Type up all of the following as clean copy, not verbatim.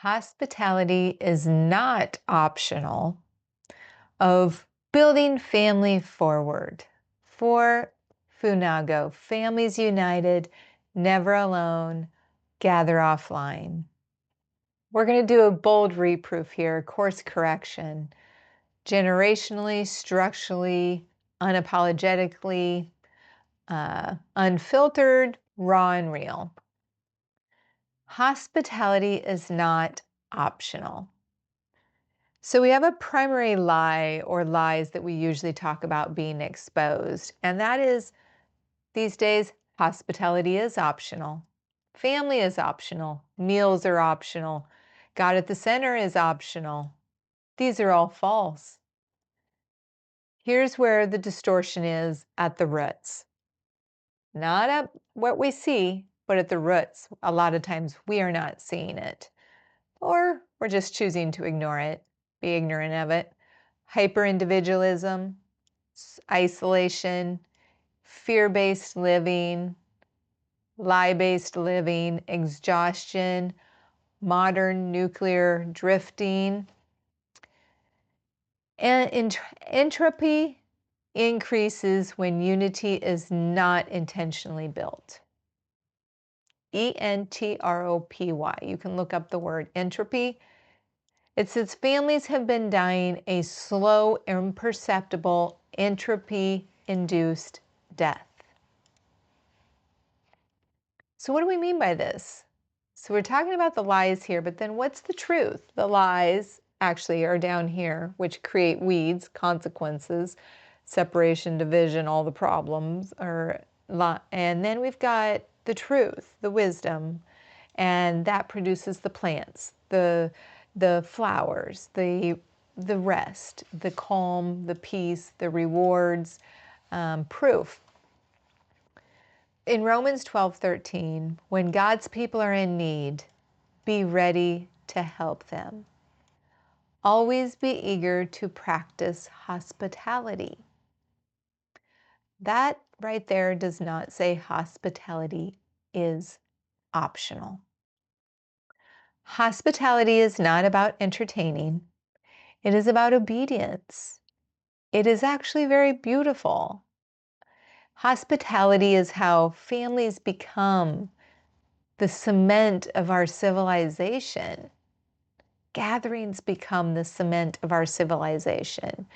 Hospitality is not optional of building family forward. For FUNAGO, families united, never alone, gather offline. We're going to do a bold reproof here, course correction, generationally, structurally, unapologetically, unfiltered, raw and real. Hospitality is not optional. So we have a primary lie or lies that we usually talk about being exposed, and that is these days, hospitality is optional. Family is optional. Meals are optional. God at the center is optional. These are all false. Here's where the distortion is at the roots. Not at what we see, but at the roots. A lot of times we are not seeing it, or we're just choosing to ignore it, be ignorant of it. Hyper-individualism, isolation, fear-based living, lie-based living, exhaustion, modern nuclear drifting, and entropy increases when unity is not intentionally built. E-N-T-R-O-P-Y. You can look up the word entropy. It says families have been dying a slow, imperceptible, entropy-induced death. So what do we mean by this? So we're talking about the lies here, but then what's the truth? The lies actually are down here, which create weeds, consequences, separation, division, all the problems. And then we've got the truth, the wisdom, and that produces the plants, the flowers, the rest, the calm, the peace, the rewards, proof. In Romans 12:13, when God's people are in need, be ready to help them. Always be eager to practice hospitality. That right there does not say hospitality is optional. Hospitality is not about entertaining. It is about obedience. It is actually very beautiful. Hospitality is how families become the cement of our civilization. Gatherings become the cement of our civilization.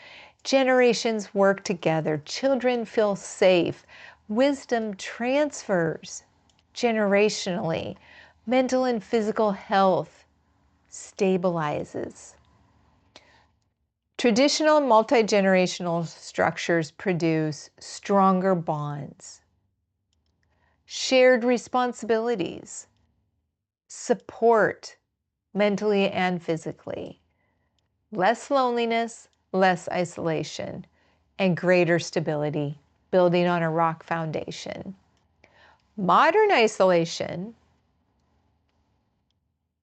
Generations work together. Children feel safe. Wisdom transfers generationally. Mental and physical health stabilizes. Traditional multi-generational structures produce stronger bonds, shared responsibilities, support mentally and physically, less loneliness, less isolation, and greater stability, building on a rock foundation. Modern isolation,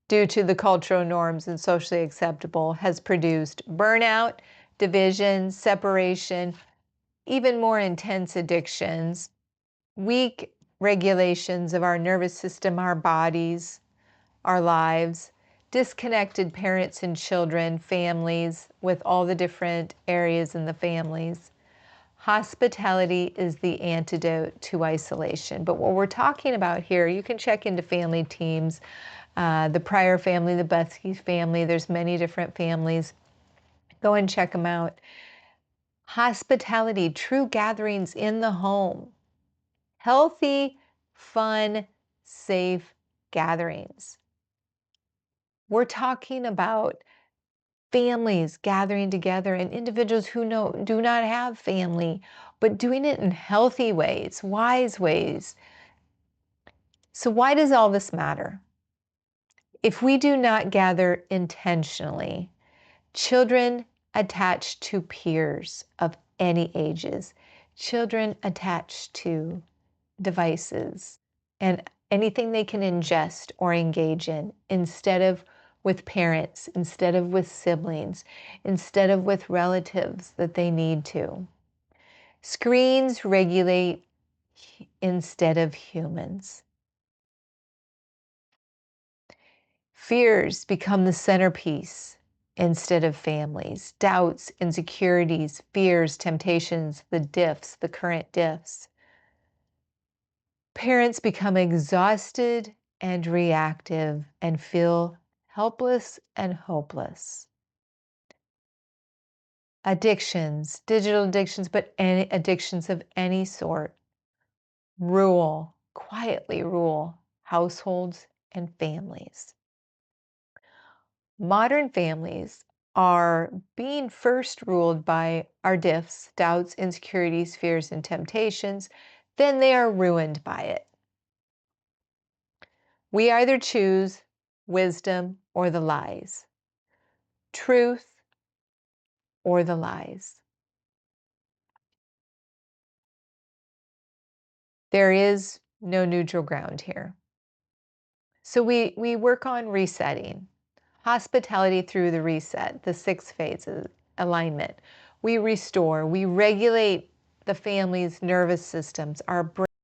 due to the cultural norms and socially acceptable, has produced burnout, division, separation, even more intense addictions, weak regulations of our nervous system, our bodies, our lives, disconnected parents and children, families, with all the different areas in the families. Hospitality is the antidote to isolation. But what we're talking about here, you can check into family teams, the Pryor family, the Bethke family, there's many different families. Go and check them out. Hospitality, true gatherings in the home. Healthy, fun, safe gatherings. We're talking about families gathering together and individuals who do not have family, but doing it in healthy ways, wise ways. So why does all this matter? If we do not gather intentionally, children attach to peers of any ages, children attach to devices and anything they can ingest or engage in, instead of with parents, instead of with siblings, instead of with relatives that they need to. Screens regulate instead of humans. Fears become the centerpiece instead of families. Doubts, insecurities, fears, temptations, the diffs, the current diffs. Parents become exhausted and reactive and feel helpless and hopeless. Addictions, digital addictions, but any addictions of any sort, quietly rule households and families. Modern families are being first ruled by our diffs, doubts, insecurities, fears, and temptations. Then they are ruined by it. We either choose wisdom or the lies, truth or the lies. There is no neutral ground here. So we work on resetting, hospitality through the reset, the 6 phases, alignment. We restore, we regulate the family's nervous systems, our